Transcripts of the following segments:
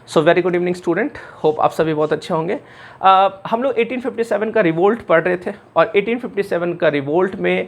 So very good evening student, hope आप सभी बहुत अच्छे होंगे। हम लोग 1857 का रिवोल्ट पढ़ रहे थे और 1857 का रिवोल्ट में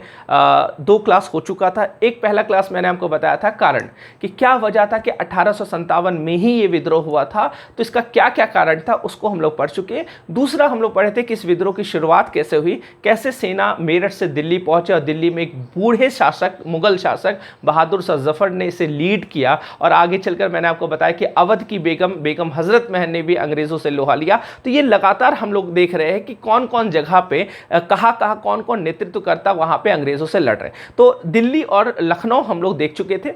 दो क्लास हो चुका था। एक पहला क्लास मैंने आपको बताया था कारण कि क्या वजह था कि 1857 में ही ये विद्रोह हुआ था, तो इसका क्या क्या कारण था उसको हम लोग पढ़ चुके हैं। दूसरा हम लोग पढ़े थे कि इस विद्रोह की शुरुआत कैसे हुई, कैसे सेना मेरठ से दिल्ली पहुंचे और दिल्ली में एक बूढ़े शासक, मुगल शासक बहादुर शाह जफर ने इसे लीड किया और आगे चलकर मैंने आपको बताया कि अवध की बेगम हजरत महल ने भी अंग्रेजों से लोहा लिया। तो ये लगातार हम लोग देख रहे हैं कि कौन कौन जगह पे कहाँ कौन कौन नेतृत्व करता वहां पे अंग्रेजों से लड़ रहे। तो दिल्ली और लखनऊ हम लोग देख चुके थे।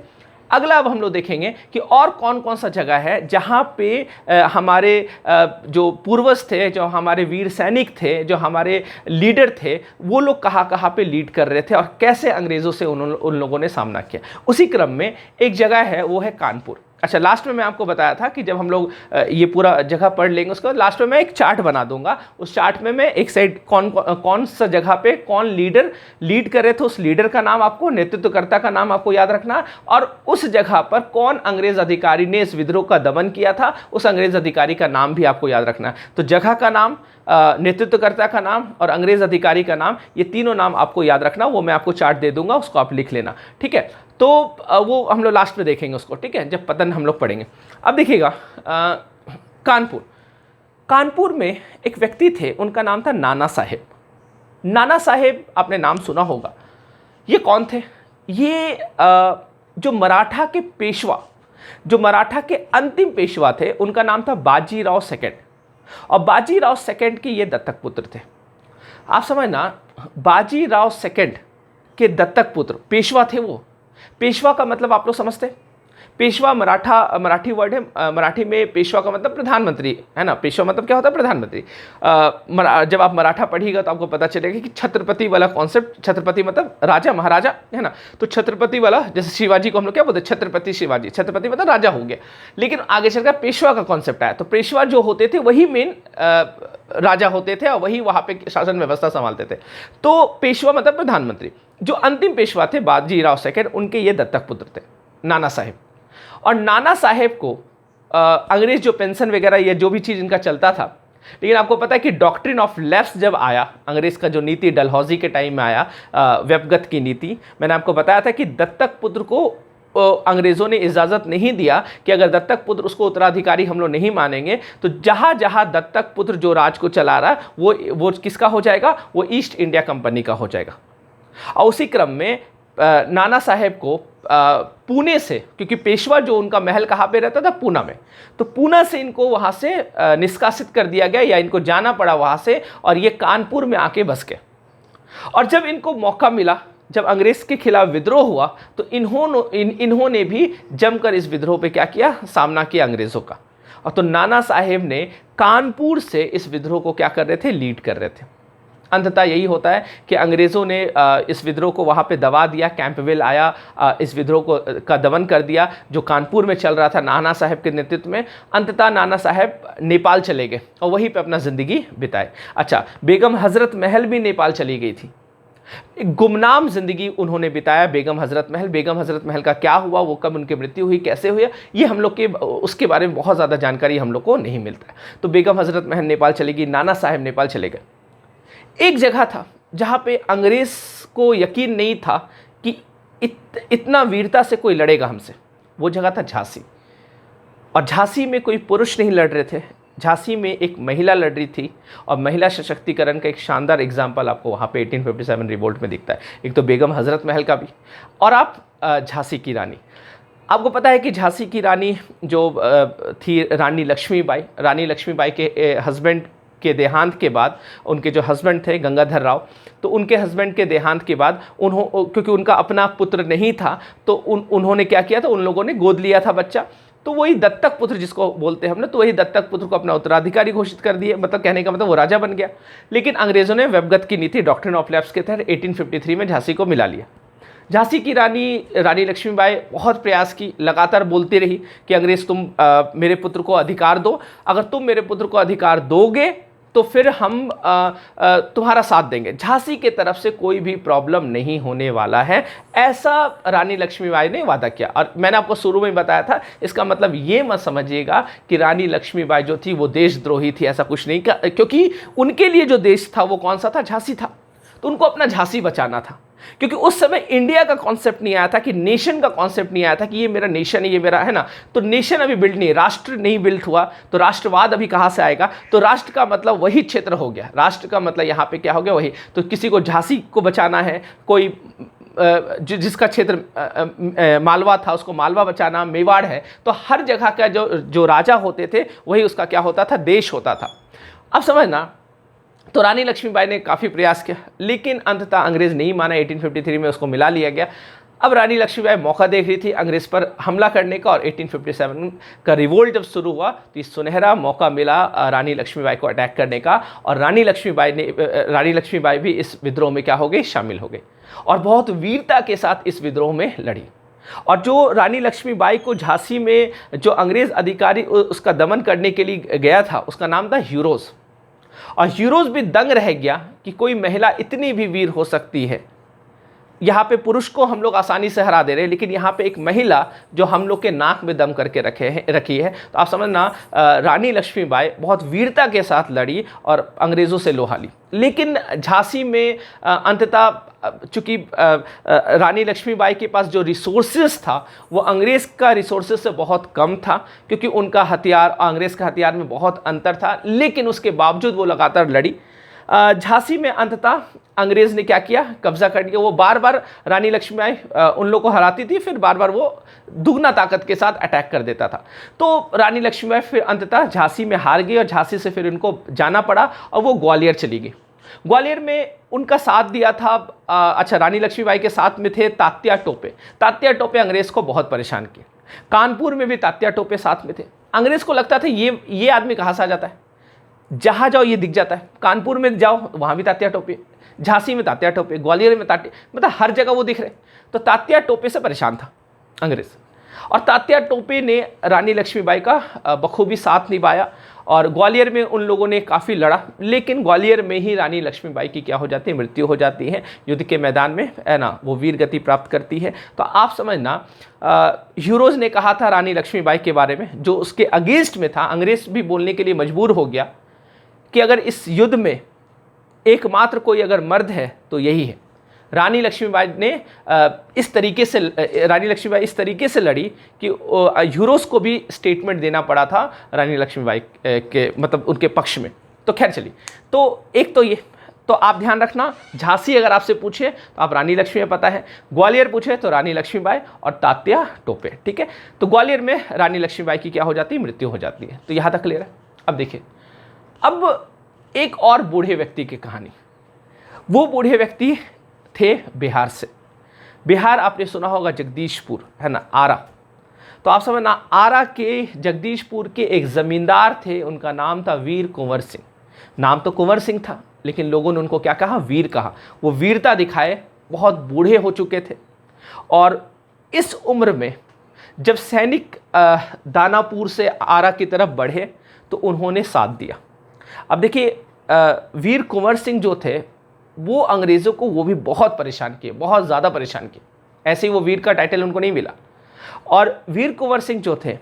अगला अब हम लोग देखेंगे कि और कौन कौन सा जगह है जहाँ पे हमारे जो पूर्वज थे, जो हमारे वीर सैनिक थे, जो हमारे लीडर थे, वो लोग कहाँ पे लीड कर रहे थे और कैसे अंग्रेज़ों से उन लोगों ने सामना किया। उसी क्रम में एक जगह है, वो है कानपुर। अच्छा, लास्ट में मैं आपको बताया था कि जब हम लोग ये पूरा जगह पढ़ लेंगे उसके बाद लास्ट में मैं एक चार्ट बना दूंगा। उस चार्ट में मैं एक साइड कौन सा जगह पे कौन लीडर लीड कर रहे थे, उस लीडर का नाम आपको, नेतृत्वकर्ता का नाम आपको याद रखना, और उस जगह पर कौन अंग्रेज अधिकारी ने इस विद्रोह का दमन किया था, उस अंग्रेज अधिकारी का नाम भी आपको याद रखना है। तो जगह का नाम, नेतृत्वकर्ता का नाम और अंग्रेज अधिकारी का नाम, ये तीनों नाम आपको याद रखना। वो मैं आपको चार्ट दे दूंगा, उसको आप लिख लेना, ठीक है। तो वो हम लोग लास्ट में देखेंगे उसको, ठीक है, जब पतन हम लोग पढ़ेंगे। अब देखिएगा, कानपुर में एक व्यक्ति थे, उनका नाम था नाना साहेब। नाना साहेब आपने नाम सुना होगा। ये कौन थे? ये जो मराठा के पेशवा, जो मराठा के अंतिम पेशवा थे, उनका नाम था बाजीराव सेकंड। और बाजीराव सेकंड के ये दत्तक पुत्र थे। आप समझना, बाजीराव सेकंड के दत्तक पुत्र पेशवा थे। वो पेशवा का मतलब आप लोग समझते? पेशवा मराठी वर्ड है। मराठी में पेशवा का मतलब प्रधानमंत्री है ना। पेशवा मतलब क्या होता है? प्रधानमंत्री। जब आप मराठा पढ़िएगा तो आपको पता चलेगा कि छत्रपति वाला कॉन्सेप्ट, छत्रपति मतलब राजा महाराजा है ना। तो छत्रपति वाला, जैसे शिवाजी को हम लोग क्या बोलते हैं? छत्रपति शिवाजी। छत्रपति मतलब राजा हो गया। लेकिन आगे चलकर पेशवा का कॉन्सेप्ट आया। तो पेशवा जो होते थे वही मेन राजा होते थे और वही वहाँ पे शासन व्यवस्था संभालते थे। तो पेशवा मतलब प्रधानमंत्री। जो अंतिम पेशवा थे बाजीराव सेकंड, उनके ये दत्तक पुत्र थे नाना साहेब। और नाना साहेब को अंग्रेज जो पेंशन वगैरह या जो भी चीज़ इनका चलता था, लेकिन आपको पता है कि डॉक्ट्रिन ऑफ लेफ्ट जब आया, अंग्रेज का जो नीति डलहौजी के टाइम में आया, व्यपगत की नीति, मैंने आपको बताया था कि दत्तक पुत्र को अंग्रेज़ों ने इजाज़त नहीं दिया कि अगर दत्तक पुत्र उसको उत्तराधिकारी हम लोग नहीं मानेंगे तो जहाँ जहाँ दत्तक पुत्र जो राज को चला रहा है वो किसका हो जाएगा? वो ईस्ट इंडिया कंपनी का हो जाएगा। और उसी क्रम में नाना साहेब को पुणे से, क्योंकि पेशवा जो उनका महल कहाँ पे रहता था? पूना में, तो पूना से इनको वहाँ से निष्कासित कर दिया गया या इनको जाना पड़ा वहाँ से, और ये कानपुर में आके बस गए। और जब इनको मौका मिला, जब अंग्रेज के खिलाफ विद्रोह हुआ, तो इन्होंने भी जमकर इस विद्रोह पे क्या किया? सामना किया अंग्रेज़ों का। और तो नाना साहेब ने कानपुर से इस विद्रोह को क्या कर रहे थे? लीड कर रहे थे। अंततः यही होता है कि अंग्रेज़ों ने इस विद्रोह को वहाँ पे दबा दिया। कैंपबेल आया, इस विद्रोह का दमन कर दिया जो कानपुर में चल रहा था नाना साहेब के नेतृत्व में। अंततः नाना साहेब नेपाल चले गए और वहीं पे अपना ज़िंदगी बिताए। अच्छा, बेगम हज़रत महल भी नेपाल चली गई थी। एक गुमनाम ज़िंदगी उन्होंने बिताया बेगम हज़रत महल। बेगम हज़रत महल का क्या हुआ, वो कब उनकी मृत्यु हुई, कैसे हुई, ये हम लोग के उसके बारे में बहुत ज़्यादा जानकारी हम लोग को नहीं मिलता है। तो बेगम हज़रत महल नेपाल चली गई, नाना साहेब नेपाल चले गए। एक जगह था जहाँ पे अंग्रेज को यकीन नहीं था कि इतना वीरता से कोई लड़ेगा हमसे। वो जगह था झांसी। और झांसी में कोई पुरुष नहीं लड़ रहे थे, झांसी में एक महिला लड़ रही थी। और महिला सशक्तिकरण का एक शानदार एग्जाम्पल आपको वहाँ पे 1857 रिवोल्ट में दिखता है। एक तो बेगम हज़रत महल का भी, और आप झांसी की रानी। आपको पता है कि झांसी की रानी जो थी रानी लक्ष्मीबाई के हस्बैंड के देहांत के बाद, उनके जो हस्बैंड थे गंगाधर राव, तो उनके हस्बैंड के देहांत के बाद क्योंकि उनका अपना पुत्र नहीं था, तो उन्होंने क्या किया था? उन लोगों ने गोद लिया था बच्चा। तो वही दत्तक पुत्र जिसको बोलते हैं हमने, तो वही दत्तक पुत्र को अपना उत्तराधिकारी घोषित कर दिए। मतलब कहने का मतलब वो राजा बन गया। लेकिन अंग्रेज़ों ने व्यपगत की नीति डॉक्ट्रिन ऑफ लैप्स के तहत 1853 में झांसी को मिला लिया। झांसी की रानी लक्ष्मीबाई बहुत प्रयास की, लगातार बोलती रही कि अंग्रेज़ तुम मेरे पुत्र को अधिकार दो, अगर तुम मेरे पुत्र को अधिकार दोगे तो फिर हम तुम्हारा साथ देंगे। झांसी के तरफ से कोई भी प्रॉब्लम नहीं होने वाला है, ऐसा रानी लक्ष्मीबाई ने वादा किया। और मैंने आपको शुरू में बताया था, इसका मतलब ये मत समझिएगा कि रानी लक्ष्मीबाई जो थी वो देशद्रोही थी, ऐसा कुछ नहीं, क्योंकि उनके लिए जो देश था वो कौन सा था, झांसी था। तो उनको अपना झांसी बचाना था, क्योंकि उस समय इंडिया का कॉन्सेप्ट नहीं आया था, कि नेशन का कॉन्सेप्ट नहीं आया था, कि ये मेरा नेशन है, ये मेरा है ना। तो नेशन अभी बिल्ड नहीं, राष्ट्र नहीं बिल्ड हुआ, तो राष्ट्रवाद अभी कहाँ से आएगा। तो राष्ट्र का मतलब वही क्षेत्र हो गया, राष्ट्र का मतलब यहाँ पे क्या हो गया, वही। तो किसी को झांसी को बचाना है, कोई जिसका क्षेत्र मालवा था उसको मालवा बचाना, मेवाड़ है, तो हर जगह का जो राजा होते थे वही उसका क्या होता था, देश होता था। अब समझना, तो रानी लक्ष्मीबाई ने काफ़ी प्रयास किया, लेकिन अंततः अंग्रेज़ नहीं माना। 1853 में उसको मिला लिया गया। अब रानी लक्ष्मीबाई मौका देख रही थी अंग्रेज़ पर हमला करने का, और 1857 का रिवोल्ट जब शुरू हुआ तो ये सुनहरा मौका मिला रानी लक्ष्मीबाई को अटैक करने का। और रानी लक्ष्मीबाई भी इस विद्रोह में क्या हो गई, शामिल हो गई, और बहुत वीरता के साथ इस विद्रोह में लड़ी। और जो रानी लक्ष्मीबाई को झांसी में जो अंग्रेज़ अधिकारी उसका दमन करने के लिए गया था, उसका नाम था ह्यूरोज। और ह्यूरोज भी दंग रह गया कि कोई महिला इतनी भी वीर हो सकती है। यहाँ पे पुरुष को हम लोग आसानी से हरा दे रहे हैं, लेकिन यहाँ पे एक महिला जो हम लोग के नाक में दम करके रखी है। तो आप समझना, रानी लक्ष्मीबाई बहुत वीरता के साथ लड़ी और अंग्रेज़ों से लोहा ली। लेकिन झांसी में अंततः चूँकि रानी लक्ष्मीबाई के पास जो रिसोर्सेज था वो अंग्रेज़ का रिसोर्सेज से बहुत कम था, क्योंकि उनका हथियार अंग्रेज़ का हथियार में बहुत अंतर था। लेकिन उसके बावजूद वो लगातार लड़ी। झांसी में अंततः अंग्रेज़ ने क्या किया, कब्जा कर लिया। वो बार बार रानी लक्ष्मीबाई उन लोगों को हराती थी, फिर बार बार वो दुगना ताकत के साथ अटैक कर देता था। तो रानी लक्ष्मीबाई फिर अंततः झांसी में हार गई, और झांसी से फिर उनको जाना पड़ा और वो ग्वालियर चली गई। ग्वालियर में उनका साथ दिया था, अच्छा, रानी लक्ष्मीबाई के साथ में थे तात्या टोपे। तात्या टोपे अंग्रेज़ को बहुत परेशान किए। कानपुर में भी तात्या टोपे साथ में थे। अंग्रेज़ को लगता था ये आदमी कहाँ से आ जाता है, जहाँ जाओ ये दिख जाता है। कानपुर में जाओ वहाँ भी तात्या टोपे, झांसी में तात्या टोपे, ग्वालियर में तात्या, मतलब हर जगह वो दिख रहे। तो तात्या टोपे से परेशान था अंग्रेज़, और तात्या टोपे ने रानी लक्ष्मीबाई का बखूबी साथ निभाया, और ग्वालियर में उन लोगों ने काफ़ी लड़ा। लेकिन ग्वालियर में ही रानी लक्ष्मीबाई की क्या हो जाती है, मृत्यु हो जाती है युद्ध के मैदान में, है ना। वो वीर गति प्राप्त करती है। तो आप समझना, ह्यूरोज ने कहा था रानी लक्ष्मीबाई के बारे में, जो उसके अगेंस्ट में था, अंग्रेज़ भी बोलने के लिए मजबूर हो गया कि अगर इस युद्ध में एकमात्र कोई अगर मर्द है तो यही है। रानी लक्ष्मीबाई ने इस तरीके से लड़ी कि ह्यूरोज को भी स्टेटमेंट देना पड़ा था रानी लक्ष्मीबाई के, मतलब उनके पक्ष में। तो खैर चलिए, तो एक तो ये, तो आप ध्यान रखना, झांसी अगर आपसे पूछे तो आप रानी लक्ष्मीबाई पता है, ग्वालियर पूछे तो रानी लक्ष्मीबाई और तात्या टोपे, ठीक है। तो ग्वालियर में रानी लक्ष्मीबाई की क्या हो जाती है, मृत्यु हो जाती है। तो यहाँ तक क्लियर है। अब देखिए, अब एक और बूढ़े व्यक्ति की कहानी। वो बूढ़े व्यक्ति थे बिहार से। बिहार आपने सुना होगा, जगदीशपुर, है ना, आरा। तो आप समझना, आरा के जगदीशपुर के एक ज़मींदार थे, उनका नाम था वीर कुंवर सिंह। नाम तो कुंवर सिंह था, लेकिन लोगों ने उनको क्या कहा, वीर कहा। वो वीरता दिखाए, बहुत बूढ़े हो चुके थे। और इस उम्र में जब सैनिक दानापुर से आरा की तरफ बढ़े तो उन्होंने साथ दिया। अब देखिए, वीर कुंवर सिंह जो थे वो अंग्रेज़ों को वो भी बहुत परेशान किए, बहुत ज़्यादा परेशान किए। ऐसे ही वो वीर का टाइटल उनको नहीं मिला। और वीर कुंवर सिंह जो थे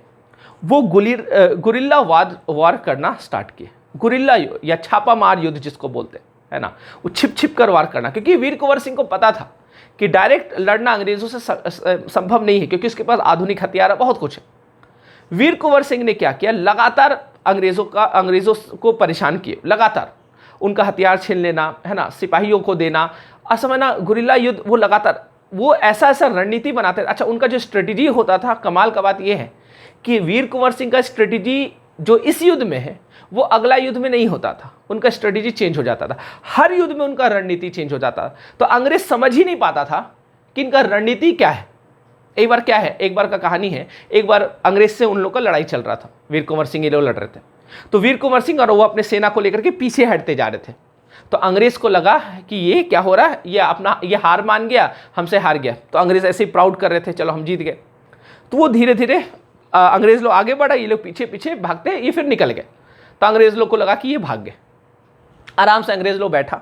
वो गुरिल्ला वार करना स्टार्ट किए। गुरिल्ला या छापा मार युद्ध जिसको बोलते हैं, है ना, वो छिप कर वार करना। क्योंकि वीर कुंवर सिंह को पता था कि डायरेक्ट लड़ना अंग्रेज़ों से संभव नहीं है, क्योंकि उसके पास आधुनिक हथियार बहुत कुछ है। वीर कुंवर सिंह ने क्या किया, लगातार अंग्रेज़ों को परेशान किए, लगातार उनका हथियार छीन लेना, है ना, सिपाहियों को देना, असमना गुरिल्ला युद्ध। वो लगातार वो ऐसा रणनीति बनाते थे। अच्छा, उनका जो स्ट्रेटजी होता था, कमाल का बात यह है कि वीर कुंवर सिंह का स्ट्रेटजी जो इस युद्ध में है वो अगला युद्ध में नहीं होता था। उनका स्ट्रेटजी चेंज हो जाता था, हर युद्ध में उनका रणनीति चेंज हो जाता था। तो अंग्रेज समझ ही नहीं पाता था कि इनका रणनीति क्या है। एक बार क्या है, एक बार का कहानी है, एक बार अंग्रेज से उन लोग का लड़ाई चल रहा था, वीर कुंवर सिंह ये लोग लड़ रहे थे। तो वीर कुंवर सिंह और वो अपने सेना को लेकर के पीछे हटते जा रहे थे। तो अंग्रेज को लगा कि ये क्या हो रहा है, ये हार मान गया, हमसे हार गया। तो अंग्रेज ऐसे ही प्राउड कर रहे थे, चलो हम जीत गए। तो वो धीरे धीरे अंग्रेज लोग आगे बढ़ा, ये लोग पीछे पीछे भागते, ये फिर निकल गए। तो अंग्रेज लोग को लगा कि ये भाग गए, आराम से अंग्रेज लोग बैठा,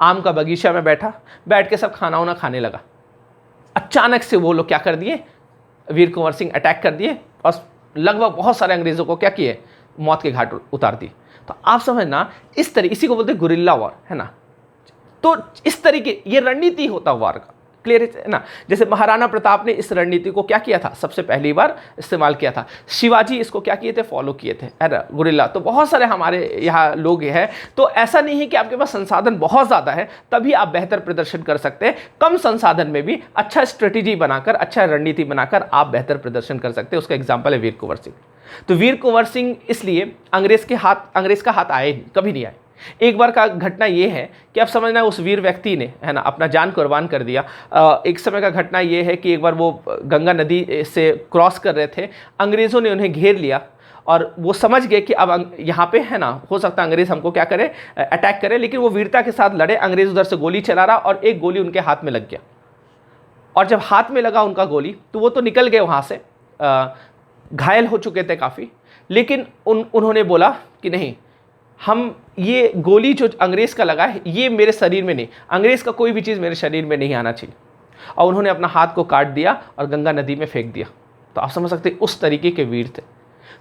आम का बगीचा में बैठा, बैठ के सब खाना वाना खाने लगा। अचानक से वो लोग क्या कर दिए, वीर कुंवर सिंह अटैक कर दिए और लगभग बहुत सारे अंग्रेजों को क्या किए, मौत के घाट उतार दिए। तो आप समझना, इस तरीके, इसी को बोलते हैं गुरिल्ला वॉर, है ना। तो इस तरीके ये रणनीति होता वार का, क्लियर है ना। जैसे महाराणा प्रताप ने इस रणनीति को क्या किया था, सबसे पहली बार इस्तेमाल किया था। शिवाजी इसको क्या किए थे, फॉलो किए थे, है ना, गुरिल्ला। तो बहुत सारे हमारे यहाँ लोग हैं। तो ऐसा नहीं है कि आपके पास संसाधन बहुत ज़्यादा है तभी आप बेहतर प्रदर्शन कर सकते हैं। कम संसाधन में भी अच्छा स्ट्रेटेजी बनाकर, अच्छा रणनीति बनाकर आप बेहतर प्रदर्शन कर सकते हैं। उसका एग्जाम्पल है वीर कुंवर सिंह। तो वीर कुंवर सिंह इसलिए अंग्रेज का हाथ आए नहीं, कभी नहीं आए। एक बार का घटना ये है कि आप समझना, उस वीर व्यक्ति ने, है ना, अपना जान कुर्बान कर दिया। एक समय का घटना ये है कि एक बार वो गंगा नदी से क्रॉस कर रहे थे, अंग्रेज़ों ने उन्हें घेर लिया और वो समझ गए कि अब यहाँ पे, है ना, हो सकता है अंग्रेज़ हमको क्या करे, अटैक करे। लेकिन वो वीरता के साथ लड़े। अंग्रेज़ उधर से गोली चला रहा और एक गोली उनके हाथ में लग गया। और जब हाथ में लगा उनका गोली तो वो तो निकल गए वहाँ से, घायल हो चुके थे काफ़ी। लेकिन उन्होंने बोला कि नहीं, हम ये गोली जो अंग्रेज़ का लगा है ये मेरे शरीर में नहीं, अंग्रेज़ का कोई भी चीज़ मेरे शरीर में नहीं आना चाहिए। और उन्होंने अपना हाथ को काट दिया और गंगा नदी में फेंक दिया। तो आप समझ सकते उस तरीके के वीर थे।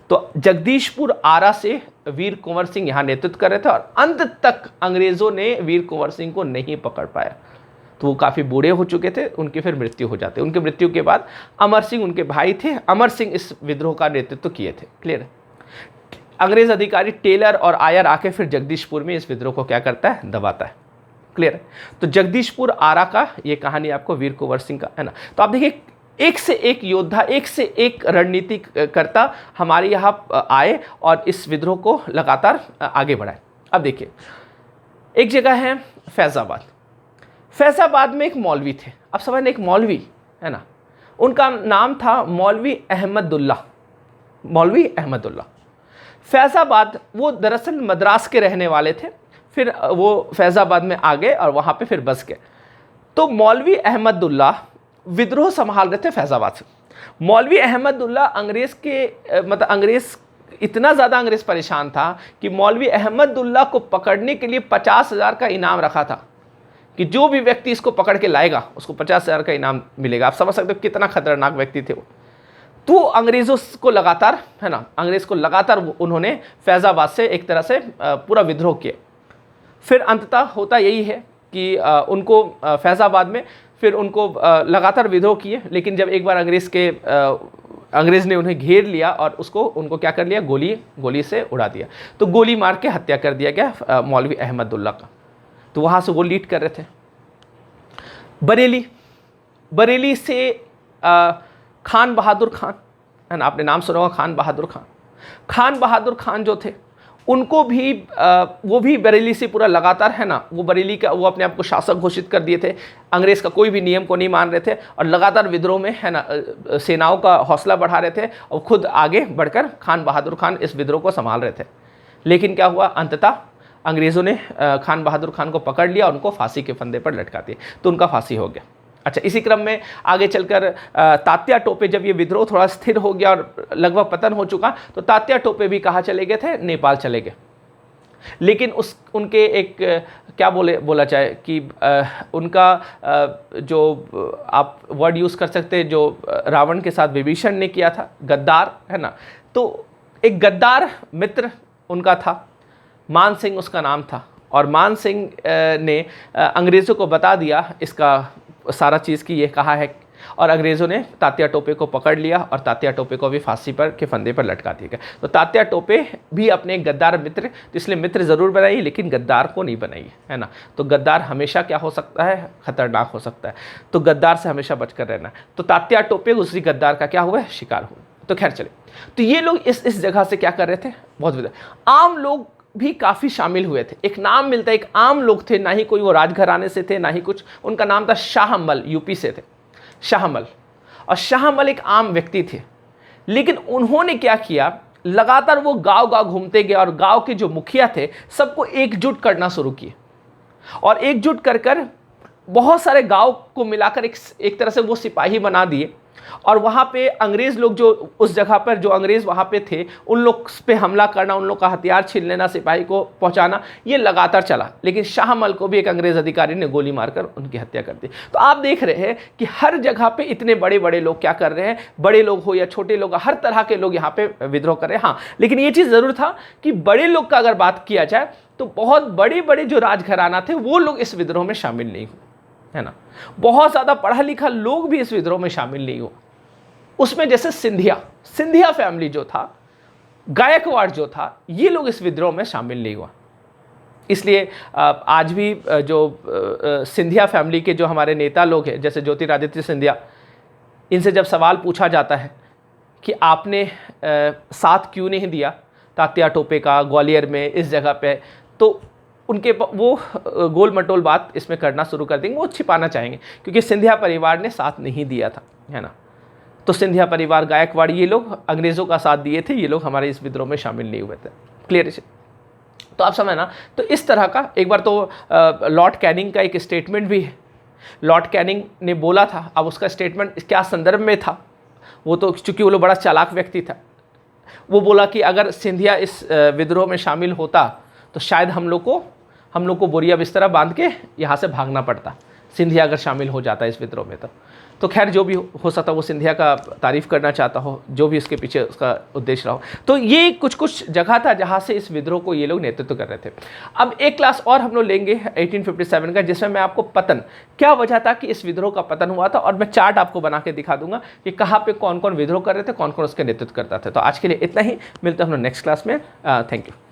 तो जगदीशपुर आरा से वीर कुंवर सिंह यहाँ नेतृत्व कर रहे थे और अंत तक अंग्रेज़ों ने वीर कुंवर सिंह को नहीं पकड़ पाया। तो वो काफ़ी बूढ़े हो चुके थे, उनकी फिर मृत्यु हो जाती। उनकी मृत्यु के बाद अमर सिंह उनके भाई थे, अमर सिंह इस विद्रोह का नेतृत्व किए थे, क्लियर है। अंग्रेज अधिकारी टेलर और आयर आके फिर जगदीशपुर में इस विद्रोह को क्या करता है, दबाता है, क्लियर है। तो जगदीशपुर आरा का ये कहानी आपको वीर कुंवर सिंह का, है ना। तो आप देखिए, एक से एक योद्धा, एक से एक रणनीति करता हमारे यहाँ आए और इस विद्रोह को लगातार आगे बढ़ाए। अब देखिए, एक जगह है फैज़ाबाद। फैज़ाबाद में एक मौलवी थे। अब समझने, एक मौलवी, है ना, उनका नाम था मौलवी अहमदुल्ला। मौलवी अहमदुल्ला फैज़ाबाद, वो दरअसल मद्रास के रहने वाले थे। फिर वो फैज़ाबाद में आ गए और वहाँ पे फिर बस गए। तो मौलवी अहमदुल्ला विद्रोह संभाल रहे थे फैज़ाबाद से। मौलवी अहमदुल्ला अंग्रेज़ के मतलब अंग्रेज़, इतना ज़्यादा अंग्रेज़ परेशान था कि मौलवी अहमदुल्ला को पकड़ने के लिए 50,000 का इनाम रखा था कि जो भी व्यक्ति इसको पकड़ के लाएगा उसको 50,000 का इनाम मिलेगा। आप समझ सकते हो कितना खतरनाक व्यक्ति थे वो। तो अंग्रेज़ों को लगातार, है ना, अंग्रेज़ को लगातार उन्होंने फैज़ाबाद से एक तरह से पूरा विद्रोह किया। फिर अंततः होता यही है कि उनको फैज़ाबाद में फिर उनको लगातार विद्रोह किए। लेकिन जब एक बार अंग्रेज़ ने उन्हें घेर लिया और उनको क्या कर लिया, गोली से उड़ा दिया। तो गोली मार के हत्या कर दिया गया मौलवी अहमदुल्ला का। तो वहाँ से वो लीड कर रहे थे। बरेली से खान बहादुर खान, है ना, आपने नाम सुना होगा खान बहादुर खान। खान बहादुर खान जो थे उनको भी वो भी बरेली से पूरा लगातार, है ना, वो बरेली का, वो अपने आप को शासक घोषित कर दिए थे। अंग्रेज़ का कोई भी नियम को नहीं मान रहे थे और लगातार विद्रोह में, है ना, सेनाओं का हौसला बढ़ा रहे थे और खुद आगे बढ़कर खान बहादुर खान इस विद्रोह को संभाल रहे थे। लेकिन क्या हुआ, अंततः अंग्रेज़ों ने खान बहादुर खान को पकड़ लिया और उनको फांसी के फंदे पर लटका दिया। तो उनका फांसी हो गया। अच्छा, इसी क्रम में आगे चलकर तात्या टोपे, जब ये विद्रोह थोड़ा स्थिर हो गया और लगभग पतन हो चुका, तो तात्या टोपे भी कहाँ चले गए थे, नेपाल चले गए। लेकिन उनके एक क्या बोला जाए कि उनका जो आप वर्ड यूज़ कर सकते हैं, जो रावण के साथ विभीषण ने किया था, गद्दार, है ना, तो एक गद्दार मित्र उनका था, मान सिंह उसका नाम था। और मान सिंह ने अंग्रेज़ों को बता दिया इसका सारा चीज़ की ये कहा है, और अंग्रेज़ों ने तात्या टोपे को पकड़ लिया और तात्या टोपे को भी फांसी पर के फंदे पर लटका दिया गया। तो तात्या टोपे भी अपने गद्दार मित्र, इसलिए मित्र ज़रूर बनाई लेकिन गद्दार को नहीं बनाई, है ना। तो गद्दार हमेशा क्या हो सकता है, खतरनाक हो सकता है। तो गद्दार से हमेशा बचकर रहना। तो तात्या टोपे उसी गद्दार का क्या हुआ, शिकार हुआ। तो खैर चले, तो ये लोग इस जगह से क्या कर रहे थे, बहुत विद्रोह। आम लोग भी काफ़ी शामिल हुए थे। एक नाम मिलता है, एक आम लोग थे, ना ही कोई वो राजघराने से थे ना ही कुछ। उनका नाम था शाहमल, यूपी से थे शाहमल। और शाहमल एक आम व्यक्ति थे, लेकिन उन्होंने क्या किया, लगातार वो गांव गांव घूमते गए और गांव के जो मुखिया थे सबको एकजुट करना शुरू किए। और एकजुट कर बहुत सारे गांव को मिलाकर एक तरह से वो सिपाही बना दिए और वहाँ पे अंग्रेज़ लोग जो उस जगह पर जो अंग्रेज़ वहाँ पे थे, उन लोग पे हमला करना, उन लोग का हथियार छीन लेना, सिपाही को पहुँचाना, ये लगातार चला। लेकिन शाहमल को भी एक अंग्रेज़ अधिकारी ने गोली मारकर उनकी हत्या कर दी। तो आप देख रहे हैं कि हर जगह पे इतने बड़े बड़े लोग क्या कर रहे हैं, बड़े लोग हो या छोटे लोग, हर तरह के लोग यहाँ पे विद्रोह कर रहे हैं। हाँ, लेकिन ये चीज़ ज़रूर था कि बड़े लोग का अगर बात किया जाए तो बहुत बड़े बड़े जो राजघराना थे वो लोग इस विद्रोह में शामिल नहीं हुए, है ना। बहुत ज़्यादा पढ़ा लिखा लोग भी इस विद्रोह में शामिल नहीं हुए। उसमें जैसे सिंधिया फैमिली जो था, गायकवाड़ जो था, ये लोग इस विद्रोह में शामिल नहीं हुआ। इसलिए आज भी जो सिंधिया फैमिली के जो हमारे नेता लोग हैं, जैसे ज्योतिरादित्य सिंधिया, इनसे जब सवाल पूछा जाता है कि आपने साथ क्यों नहीं दिया तात्या टोपे का ग्वालियर में इस जगह पे, तो उनके वो गोल मटोल बात इसमें करना शुरू कर देंगे, वो छिपाना चाहेंगे क्योंकि सिंधिया परिवार ने साथ नहीं दिया था, है ना। तो सिंधिया परिवार, गायकवाड़, ये लोग अंग्रेज़ों का साथ दिए थे, ये लोग हमारे इस विद्रोह में शामिल नहीं हुए थे। क्लियर है? तो आप समझना, तो इस तरह का एक बार तो लॉर्ड कैनिंग का एक स्टेटमेंट भी है। लॉर्ड कैनिंग ने बोला था, अब उसका स्टेटमेंट क्या संदर्भ में था, वो तो चूँकि वो लोग बड़ा चालाक व्यक्ति था, वो बोला कि अगर सिंधिया इस विद्रोह में शामिल होता तो शायद हम लोग को बोरिया बिस्तरा बांध के यहाँ से भागना पड़ता, सिंधिया अगर शामिल हो जाता इस विद्रोह में। तो खैर जो भी हो सकता, वो सिंधिया का तारीफ़ करना चाहता हो, जो भी उसके पीछे उसका उद्देश्य रहा हो। तो ये कुछ जगह था जहाँ से इस विद्रोह को ये लोग नेतृत्व कर रहे थे। अब एक क्लास और हम लोग लेंगे 1857 का, जिसमें मैं आपको पतन, क्या वजह था कि इस विद्रोह का पतन हुआ था, और मैं चार्ट आपको बना के दिखा दूंगा कि कहाँ पे कौन कौन विद्रोह कर रहे थे, कौन कौन उसके नेतृत्व करता था। तो आज के लिए इतना ही, मिलते हैं हम लोग नेक्स्ट क्लास में। Thank you.